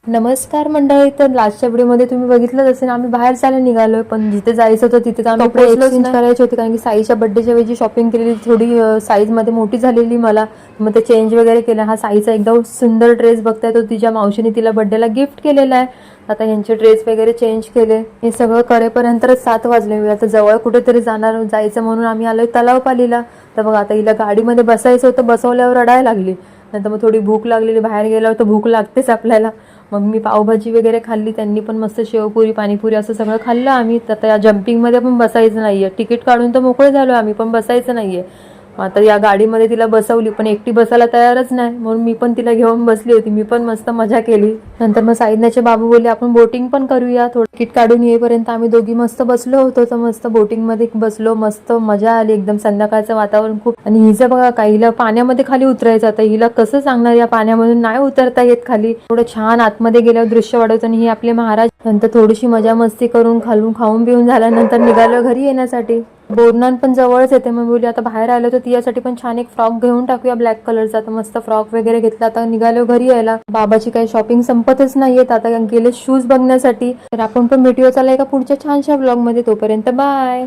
नमस्कार मंडळी. तर लास्टच्या व्हिडिओमध्ये तुम्ही बघितलंच असेल, आम्ही बाहेर जायला निघालोय, पण जिथे जायचं होतं तिथे तर आम्ही एक्सचेंज करायचे होते, कारण की साईच्या बर्थडेच्या वेळी शॉपिंग केलेली थोडी साईज मध्ये मोठी झालेली मला, मग ते चेंज वगैरे केलं. हा साईचा एकदम सुंदर ड्रेस बघताय, तो तिच्या मावशीने तिला बर्थडेला गिफ्ट केलेला आहे. आता यांचे ड्रेस वगैरे चेंज केले, हे सगळं करेपर्यंत 7 वाजले. आता जवळ कुठेतरी जायचं म्हणून आम्ही आलोय तलावपालीला. तर बघा आता हिला गाडीमध्ये बसायचं होतं, बसवल्यावर रडायला लागली. नंतर मग थोडी भूक लागलेली, बाहेर गेल्यावर तर भूक लागतेच आपल्याला. मग मी पावभाजी वगैरे खाल्ली, त्यांनी पण मस्त शेवपुरी पाणीपुरी असं सगळं खाल्लं आम्ही. तर या जम्पिंगमध्ये पण बसायचं नाहीये, तिकीट काढून तर मोकळे झालो आम्ही, पण बसायचं नाहीये. आता या गाडीमध्ये तिला बसवली, पण एकटी बसायला तयारच नाही, म्हणून मी पण तिला घेऊन बसली होती. मी पण मस्त मजा केली. नंतर मग साईदनाचे बाबू बोलले आपण बोटिंग पण करूया. थोडं तिकीट काढून येईपर्यंत आम्ही दोघी मस्त बसलो होतो. तर मस्त बोटिंग मध्ये बसलो, मस्त मजा आली एकदम. संध्याकाळचं वातावरण खूप. आणि हिचं बघा का, हिला पाण्यामध्ये खाली उतरायचं. आता हिला कसं सांगणार, या पाण्यामधून नाही उतरता येत खाली. थोडं छान आतमध्ये गेल्यावर दृश्य वाढवतं. आणि ही आपले महाराज. नंतर थोडीशी मजा मस्ती करून खाऊन पिऊन झाल्यानंतर निघालो घरी येण्यासाठी. बोरनान पण जवळच येते, मग बोलली आता बाहेर आलो तर तिच्यासाठी पण छान एक फ्रॉक घेऊन टाकूया ब्लॅक कलरचा. तर मस्त फ्रॉक वगैरे घेतला. आता निघालो घरी यायला. बाबाची काही शॉपिंग संपतच नाहीयेत, आता गेले शूज बघण्यासाठी. तर आपण पण भेटूया चला एका पुढच्या छानशा ब्लॉग मध्ये. तोपर्यंत बाय.